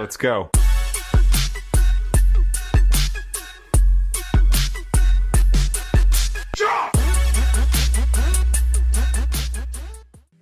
let's go.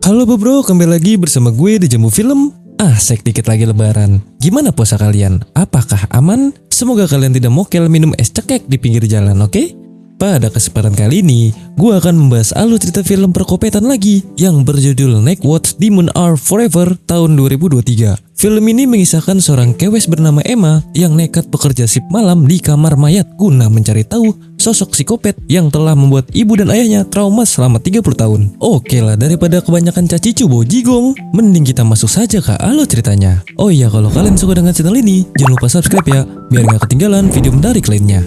Halo bro, kembali lagi bersama gue di Jambu Film. Asik dikit lagi lebaran. Gimana puasa kalian? Apakah aman? Semoga kalian tidak mokel minum es cekek di pinggir jalan, oke? Pada kesempatan kali ini, gue akan membahas alur cerita film perkopetan lagi yang berjudul Night Watch Demon Are Forever tahun 2023. Film ini mengisahkan seorang kewes bernama Emma yang nekat bekerja shift malam di kamar mayat guna mencari tahu sosok psikopat yang telah membuat ibu dan ayahnya trauma selama 30 tahun. Oke lah, daripada kebanyakan cacicu bau jigong, mending kita masuk saja ke alur ceritanya. Oh iya, kalau kalian suka dengan channel ini, jangan lupa subscribe ya, biar gak ketinggalan video menarik lainnya.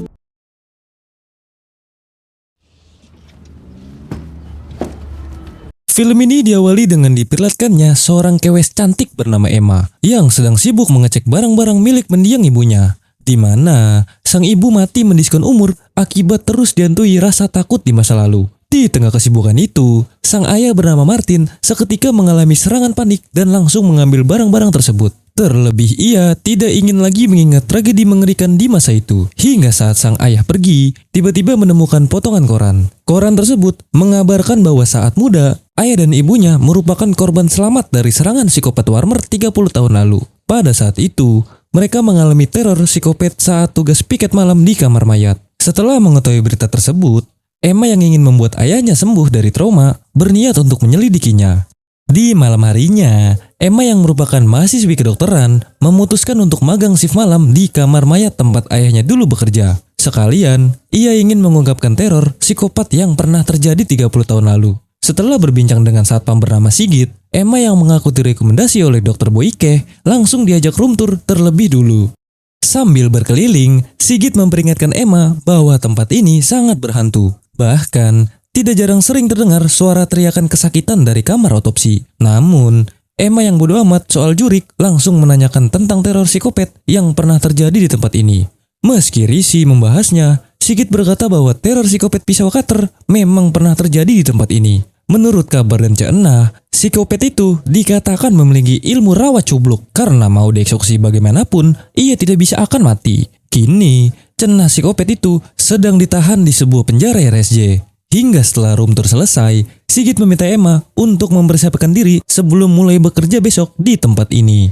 Film ini diawali dengan diperlihatkannya seorang kewes cantik bernama Emma yang sedang sibuk mengecek barang-barang milik mendiang ibunya, di mana sang ibu mati mendiskon umur akibat terus dihantui rasa takut di masa lalu. Di tengah kesibukan itu, sang ayah bernama Martin seketika mengalami serangan panik dan langsung mengambil barang-barang tersebut. Terlebih ia tidak ingin lagi mengingat tragedi mengerikan di masa itu. Hingga saat sang ayah pergi, tiba-tiba menemukan potongan koran. Koran tersebut mengabarkan bahwa saat muda, ayah dan ibunya merupakan korban selamat dari serangan psikopat Warmer 30 tahun lalu. Pada saat itu, mereka mengalami teror psikopat saat tugas piket malam di kamar mayat. Setelah mengetahui berita tersebut, Emma yang ingin membuat ayahnya sembuh dari trauma berniat untuk menyelidikinya. Di malam harinya, Emma yang merupakan mahasiswi kedokteran memutuskan untuk magang shift malam di kamar mayat tempat ayahnya dulu bekerja. Sekalian, ia ingin mengungkapkan teror psikopat yang pernah terjadi 30 tahun lalu. Setelah berbincang dengan satpam bernama Sigit, Emma yang mengaku direkomendasi oleh Dr. Boyke langsung diajak room tour terlebih dulu. Sambil berkeliling, Sigit memperingatkan Emma bahwa tempat ini sangat berhantu. Bahkan, tidak jarang sering terdengar suara teriakan kesakitan dari kamar otopsi. Namun, Emma yang bodoh amat soal jurik langsung menanyakan tentang teror psikopat yang pernah terjadi di tempat ini. Meski risih membahasnya, Sigit berkata bahwa teror psikopat pisau cutter memang pernah terjadi di tempat ini. Menurut kabar dan Cenah, psikopat itu dikatakan memiliki ilmu rawat cubluk karena mau dieksekusi bagaimanapun, ia tidak bisa akan mati. Kini, Cenah psikopat itu sedang ditahan di sebuah penjara RSJ. Hingga setelah room tour selesai, Sigit meminta Emma untuk mempersiapkan diri sebelum mulai bekerja besok di tempat ini.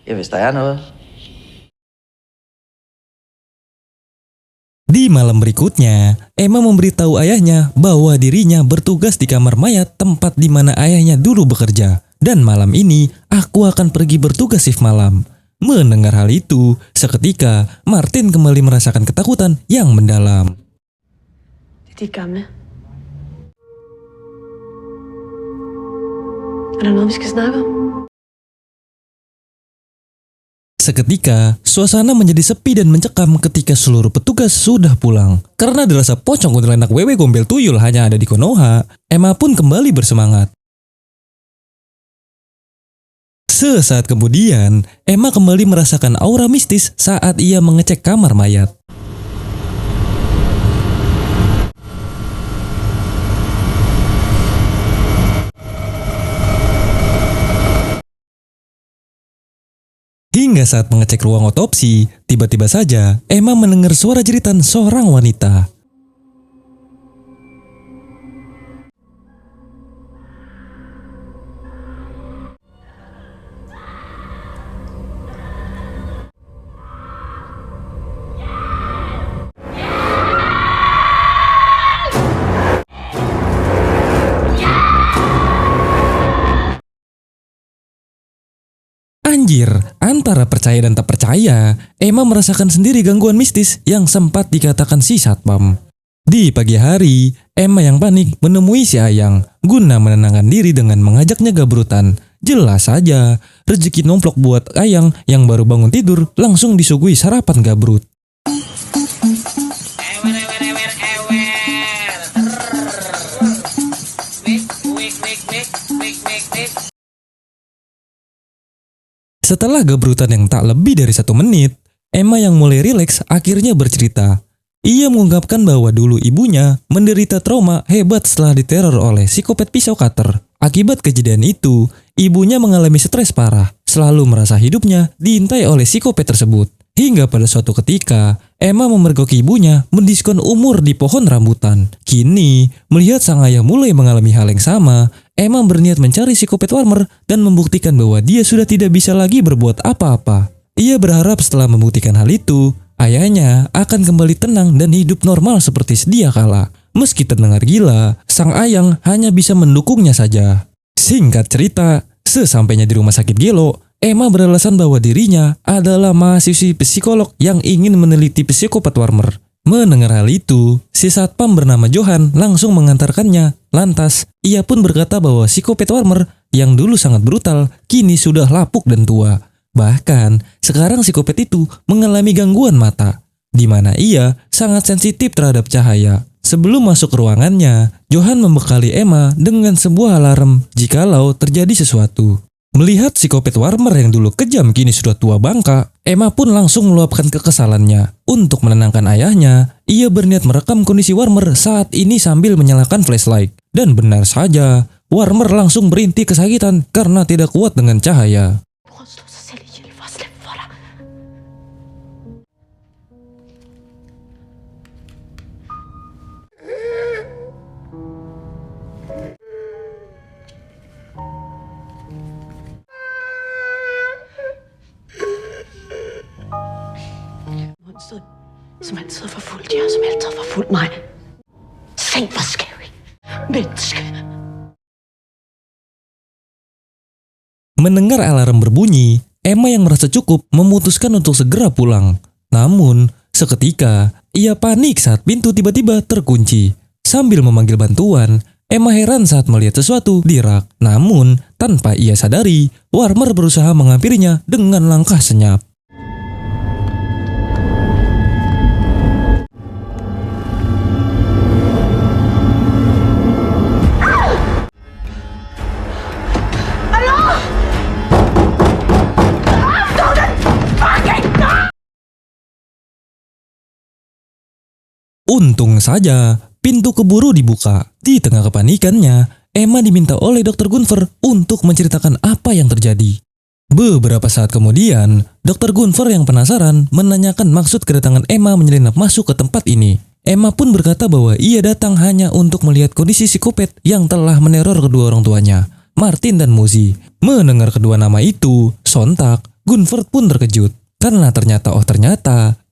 Ja, hvis der er noget. Di malam berikutnya, Emma memberitahu ayahnya bahwa dirinya bertugas di kamar mayat tempat di mana ayahnya dulu bekerja. Dan malam ini, aku akan pergi bertugas shift malam. Mendengar hal itu, seketika Martin kembali merasakan ketakutan yang mendalam. De gamle. Er der noget, vi skal snakke om? Seketika, suasana menjadi sepi dan mencekam ketika seluruh petugas sudah pulang. Karena dirasa pocong kuntilanak wewe gombel tuyul hanya ada di Konoha, Emma pun kembali bersemangat. Sesaat kemudian, Emma kembali merasakan aura mistis saat ia mengecek kamar mayat. Hingga saat mengecek ruang otopsi, tiba-tiba saja Emma mendengar suara jeritan seorang wanita. Anjir, antara percaya dan tak percaya, Emma merasakan sendiri gangguan mistis yang sempat dikatakan si satpam. Di pagi hari, Emma yang panik menemui si Ayang guna menenangkan diri dengan mengajaknya gabrutan. Jelas saja, rezeki nomplok buat Ayang yang baru bangun tidur langsung disuguhi sarapan gabrut. Setelah gabrutan yang tak lebih dari 1 menit, Emma yang mulai rileks akhirnya bercerita. Ia mengungkapkan bahwa dulu ibunya menderita trauma hebat setelah diteror oleh psikopat pisau cutter. Akibat kejadian itu, ibunya mengalami stres parah. selalu merasa hidupnya diintai oleh psikopat tersebut. Hingga pada suatu ketika, Emma memergoki ibunya mendiskon umur di pohon rambutan. Kini, melihat sang ayah mulai mengalami hal yang sama, Emma berniat mencari psikopat Warmer dan membuktikan bahwa dia sudah tidak bisa lagi berbuat apa-apa. Ia berharap setelah membuktikan hal itu, ayahnya akan kembali tenang dan hidup normal seperti sedia kala. Meski terdengar gila, sang ayang hanya bisa mendukungnya saja. Singkat cerita, sesampainya di rumah sakit Gelo, Emma beralasan bahwa dirinya adalah mahasiswi psikolog yang ingin meneliti psikopat Warmer. Mendengar hal itu, si satpam bernama Johan langsung mengantarkannya. Lantas, ia pun berkata bahwa psikopat Warmer yang dulu sangat brutal, kini sudah lapuk dan tua. Bahkan, sekarang psikopat itu mengalami gangguan mata, di mana ia sangat sensitif terhadap cahaya. Sebelum masuk ke ruangannya, Johan membekali Emma dengan sebuah alarm jikalau terjadi sesuatu. Melihat psikopat Warmer yang dulu kejam kini sudah tua bangka, Emma pun langsung meluapkan kekesalannya. Untuk menenangkan ayahnya, ia berniat merekam kondisi Warmer saat ini sambil menyalakan flashlight. Dan benar saja, Warmer langsung berhenti kesakitan karena tidak kuat dengan cahaya. Som altid har forfulgt jer, som altid har forfulgt mig. Se, hvor scary. Menneske. Mendengar alarm berbunyi, Emma yang merasa cukup memutuskan untuk segera pulang. Namun, seketika ia panik saat pintu tiba-tiba terkunci. Sambil memanggil bantuan, Emma heran saat melihat sesuatu di rak. Namun, tanpa ia sadari, Warmer berusaha menghampirinya dengan langkah senyap. Untung saja, pintu keburu dibuka. Di tengah kepanikannya, Emma diminta oleh Dr. Gunfer untuk menceritakan apa yang terjadi. Beberapa saat kemudian, Dr. Gunfer yang penasaran menanyakan maksud kedatangan Emma menyelinap masuk ke tempat ini. Emma pun berkata bahwa ia datang hanya untuk melihat kondisi psikopat yang telah meneror kedua orang tuanya, Martin dan Mozi. Mendengar kedua nama itu, sontak, Gunfer pun terkejut. Karena ternyata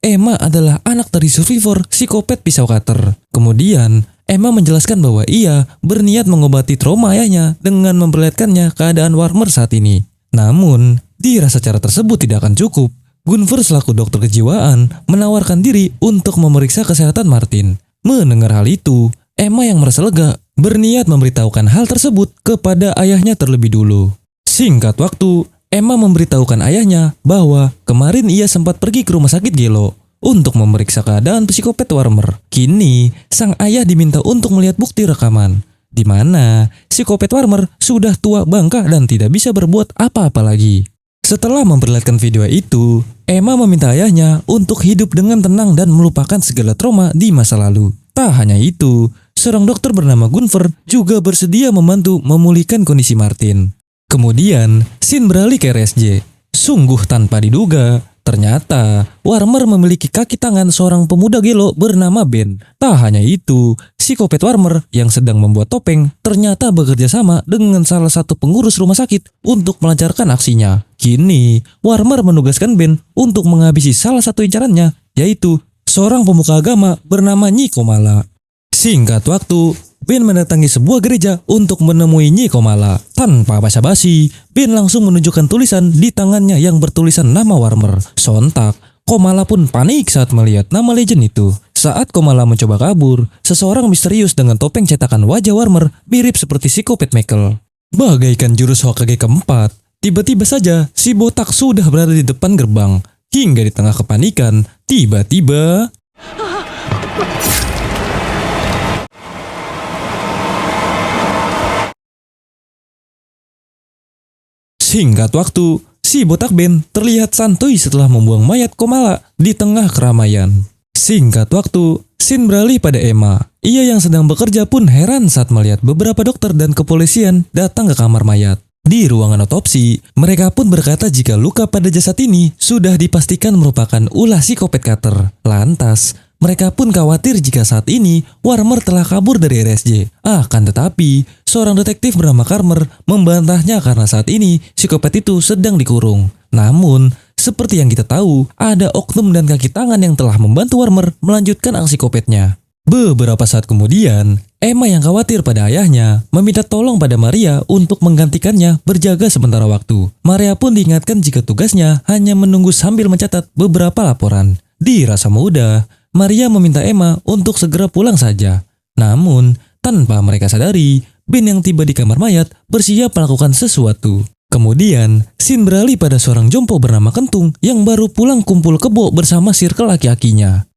Emma adalah anak dari survivor psikopat pisau cutter. Kemudian, Emma menjelaskan bahwa ia berniat mengobati trauma ayahnya dengan memperlihatkannya keadaan Warmer saat ini. Namun, dirasa cara tersebut tidak akan cukup. Gunfer selaku dokter kejiwaan menawarkan diri untuk memeriksa kesehatan Martin. Mendengar hal itu, Emma yang merasa lega berniat memberitahukan hal tersebut kepada ayahnya terlebih dulu. Singkat waktu, Emma memberitahukan ayahnya bahwa kemarin ia sempat pergi ke rumah sakit Gelo untuk memeriksa keadaan psikopat Warmer. Kini, sang ayah diminta untuk melihat bukti rekaman, di mana psikopat Warmer sudah tua bangka dan tidak bisa berbuat apa-apa lagi. Setelah memperlihatkan video itu, Emma meminta ayahnya untuk hidup dengan tenang dan melupakan segala trauma di masa lalu. Tak hanya itu, seorang dokter bernama Gunfer juga bersedia membantu memulihkan kondisi Martin. Kemudian, scene beralih ke RSJ. Sungguh tanpa diduga, ternyata Warmer memiliki kaki tangan seorang pemuda Gelo bernama Ben. Tak hanya itu, psikopat Warmer yang sedang membuat topeng ternyata bekerja sama dengan salah satu pengurus rumah sakit untuk melancarkan aksinya. Kini, Warmer menugaskan Ben untuk menghabisi salah satu incarannya, yaitu seorang pemuka agama bernama Nyi Komala. Singkat waktu, Ben mendatangi sebuah gereja untuk menemui Nyi Komala. Tanpa basa-basi, Ben langsung menunjukkan tulisan di tangannya yang bertulisan nama Warmer. Sontak, Komala pun panik saat melihat nama legend itu. Saat Komala mencoba kabur, seseorang misterius dengan topeng cetakan wajah Warmer mirip seperti psikopat Michael. Bagaikan jurus Hokage keempat, tiba-tiba saja si botak sudah berada di depan gerbang. Hingga di tengah kepanikan, tiba-tiba singkat waktu, si botak Ben terlihat santuy setelah membuang mayat Komala di tengah keramaian. Singkat waktu, scene beralih pada Emma. Ia yang sedang bekerja pun heran saat melihat beberapa dokter dan kepolisian datang ke kamar mayat. Di ruangan otopsi, mereka pun berkata jika luka pada jasad ini sudah dipastikan merupakan ulah psikopat Carter. Lantas, mereka pun khawatir jika saat ini Warmer telah kabur dari RSJ. Akan tetapi, seorang detektif bernama Karmer membantahnya karena saat ini psikopat itu sedang dikurung. Namun, seperti yang kita tahu, ada oknum dan kaki tangan yang telah membantu Warmer melanjutkan aksi psikopatnya. Beberapa saat kemudian, Emma yang khawatir pada ayahnya meminta tolong pada Maria untuk menggantikannya berjaga sementara waktu. Maria pun diingatkan jika tugasnya hanya menunggu sambil mencatat beberapa laporan. Dirasa mudah, Maria meminta Emma untuk segera pulang saja. Namun, tanpa mereka sadari, Ben yang tiba di kamar mayat bersiap melakukan sesuatu. Kemudian, scene beralih pada seorang jompo bernama Kentung yang baru pulang kumpul kebo bersama circle laki-lakinya.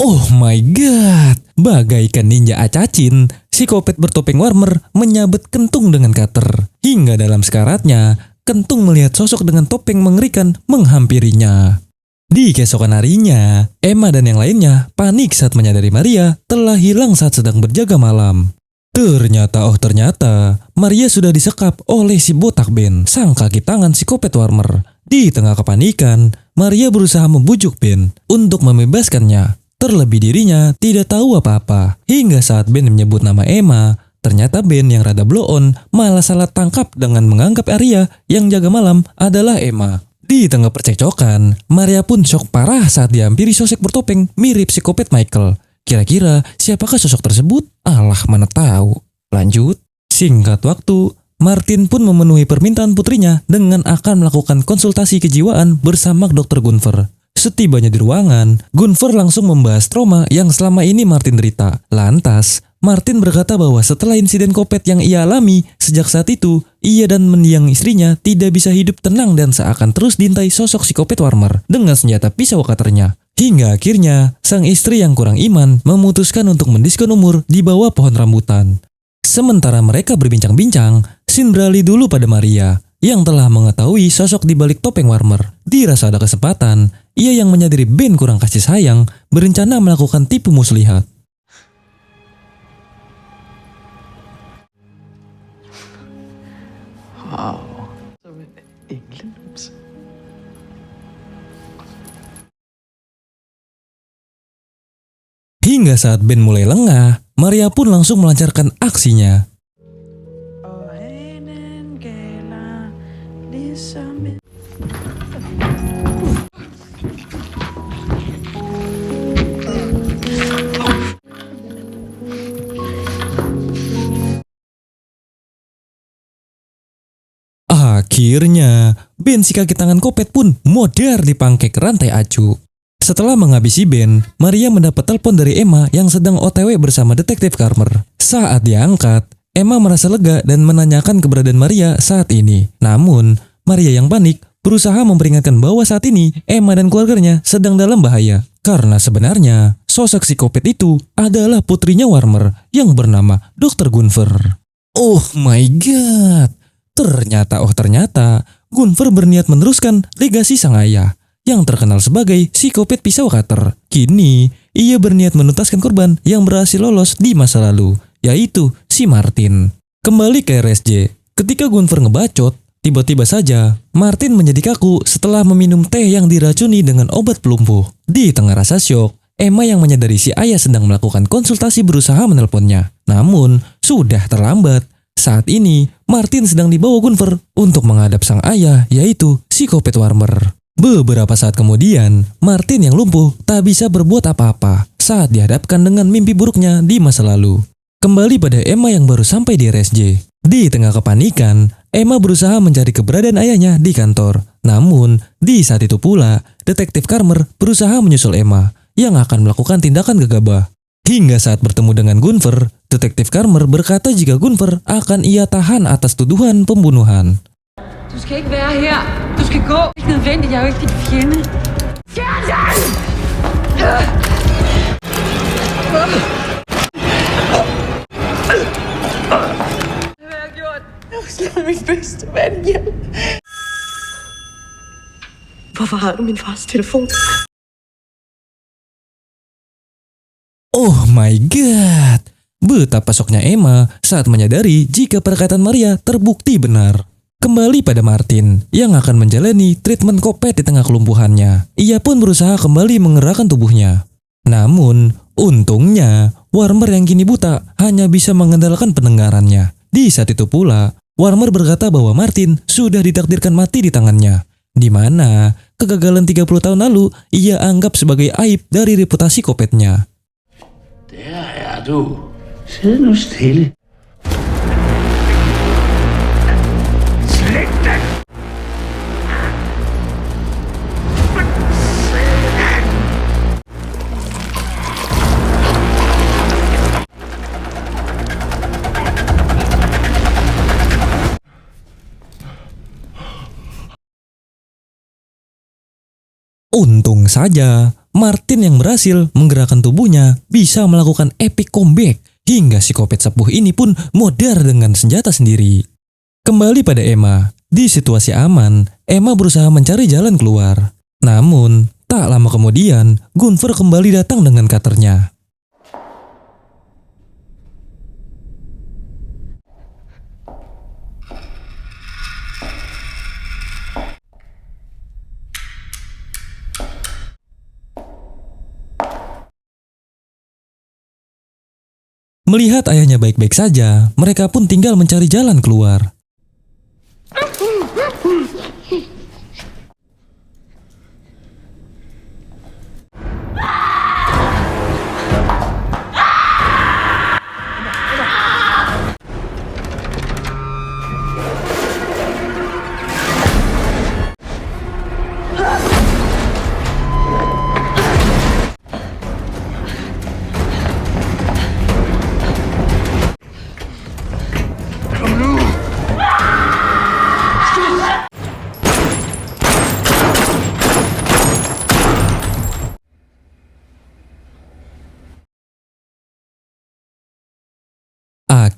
Oh my god, bagaikan ninja acacin, psikopat bertopeng Warmer menyabet Kentung dengan cutter. Hingga dalam sekaratnya, Kentung melihat sosok dengan topeng mengerikan menghampirinya. Di keesokan harinya, Emma dan yang lainnya panik saat menyadari Maria telah hilang saat sedang berjaga malam. Ternyata, Maria sudah disekap oleh si botak Ben, sang kaki tangan psikopat Warmer. Di tengah kepanikan, Maria berusaha membujuk Ben untuk membebaskannya. Terlebih dirinya tidak tahu apa-apa. Hingga saat Ben menyebut nama Emma, ternyata Ben yang rada blow on malah salah tangkap dengan menganggap Arya yang jaga malam adalah Emma. Di tengah percekcokan, Maria pun shock parah saat dihampiri sosok bertopeng mirip psikopat Michael. Kira-kira siapakah sosok tersebut? Alah, mana tahu. Lanjut. Singkat waktu, Martin pun memenuhi permintaan putrinya dengan akan melakukan konsultasi kejiwaan bersama Dr. Gunfer. Setibanya di ruangan, Gunfer langsung membahas trauma yang selama ini Martin derita. Lantas, Martin berkata bahwa setelah insiden kopet yang ia alami, sejak saat itu, ia dan mendiang istrinya tidak bisa hidup tenang dan seakan terus diintai sosok psikopat Warmer dengan senjata pisau cutternya. Hingga akhirnya, sang istri yang kurang iman memutuskan untuk mendiskon umur di bawah pohon rambutan. Sementara mereka berbincang-bincang, scene beralih dulu pada Maria yang telah mengetahui sosok di balik topeng Warmer. Dirasa ada kesempatan, ia yang menyadari Ben kurang kasih sayang berencana melakukan tipu muslihat. Wow. Som en änglemus. Hingga saat Ben mulai lengah, Maria pun langsung melancarkan aksinya. Og hanen galer ligesom en... Akhirnya, Ben si kaki tangan kopet pun modar di pangkek rantai acu. Setelah menghabisi Ben, Maria mendapat telepon dari Emma yang sedang OTW bersama detektif Karmer. Saat diangkat, Emma merasa lega dan menanyakan keberadaan Maria saat ini. Namun, Maria yang panik berusaha memperingatkan bahwa saat ini Emma dan keluarganya sedang dalam bahaya. Karena sebenarnya, sosok psikopat itu adalah putrinya Warmer yang bernama Dr. Gunfer. Oh my god! Ternyata, Gunfer berniat meneruskan legasi sang ayah yang terkenal sebagai psikopat pisau cutter. Kini, ia berniat menuntaskan korban yang berhasil lolos di masa lalu, yaitu si Martin. Kembali ke RSJ, ketika Gunfer ngebacot, tiba-tiba saja Martin menjadi kaku setelah meminum teh yang diracuni dengan obat pelumpuh. Di tengah rasa syok, Emma yang menyadari si ayah sedang melakukan konsultasi berusaha menelponnya. Namun, sudah terlambat. Saat ini, Martin sedang dibawa Gunfer untuk menghadap sang ayah, yaitu psikopat Warmer. Beberapa saat kemudian, Martin yang lumpuh tak bisa berbuat apa-apa saat dihadapkan dengan mimpi buruknya di masa lalu. Kembali pada Emma yang baru sampai di RSJ. Di tengah kepanikan, Emma berusaha mencari keberadaan ayahnya di kantor. Namun, di saat itu pula, detektif Karmer berusaha menyusul Emma yang akan melakukan tindakan gegabah. Hingga saat bertemu dengan Gunfer, detektif Karmer berkata jika Gunfer akan ia tahan atas tuduhan pembunuhan. Du skal ikke være her. Du skal gå. Det er ikke nødvendigt. Jeg er jo ikke din fjende. Fjern den! Mit bedste ven hjem. Hvorfor har du min fars telefon? Oh my god. Betapa syoknya Emma saat menyadari jika perkataan Maria terbukti benar. Kembali pada Martin yang akan menjalani treatment kopet di tengah kelumpuhannya. Ia pun berusaha kembali menggerakkan tubuhnya. Namun, untungnya Warmer yang kini buta hanya bisa mengandalkan pendengarannya. Di saat itu pula, Warmer berkata bahwa Martin sudah ditakdirkan mati di tangannya, di mana kegagalan 30 tahun lalu ia anggap sebagai aib dari reputasi kopetnya. Der du. Sid nu stille. Slæg dig. Untung saja, Martin yang berhasil menggerakkan tubuhnya bisa melakukan epic comeback hingga si kopet sepuh ini pun modar dengan senjata sendiri. Kembali pada Emma, di situasi aman, Emma berusaha mencari jalan keluar. Namun, tak lama kemudian, Gunvor kembali datang dengan cutternya. Melihat ayahnya baik-baik saja, mereka pun tinggal mencari jalan keluar.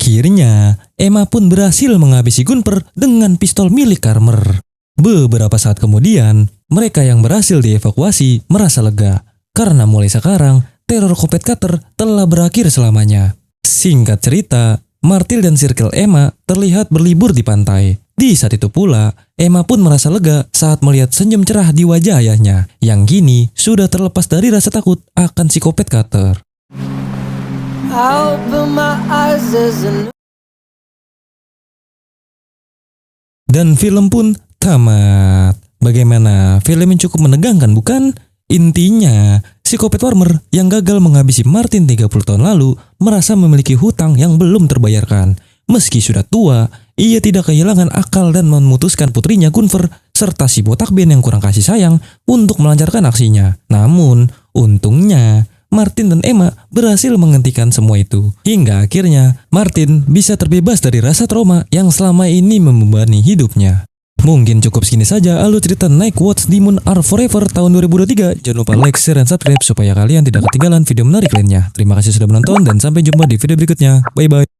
Akhirnya, Emma pun berhasil menghabisi Gunvor dengan pistol milik Karmer. Beberapa saat kemudian, mereka yang berhasil dievakuasi merasa lega, karena mulai sekarang, teror kopet cutter telah berakhir selamanya. Singkat cerita, Martil dan Circle Emma terlihat berlibur di pantai. Di saat itu pula, Emma pun merasa lega saat melihat senyum cerah di wajah ayahnya, yang kini sudah terlepas dari rasa takut akan si kopet cutter. Dan film pun tamat. Bagaimana? Film yang cukup menegangkan, bukan? Intinya, si kopet Warmer yang gagal menghabisi Martin 30 tahun lalu merasa memiliki hutang yang belum terbayarkan. Meski sudah tua, ia tidak kehilangan akal dan memutuskan putrinya Gunvor serta si botak Ben yang kurang kasih sayang untuk melancarkan aksinya. Namun, untungnya Martin dan Emma berhasil menghentikan semua itu. Hingga akhirnya Martin bisa terbebas dari rasa trauma yang selama ini membebani hidupnya. Mungkin cukup segini saja alur cerita Night Watch Demon Are Forever tahun 2023. Jangan lupa like, share, dan subscribe supaya kalian tidak ketinggalan video menarik lainnya. Terima kasih sudah menonton dan sampai jumpa di video berikutnya. Bye bye.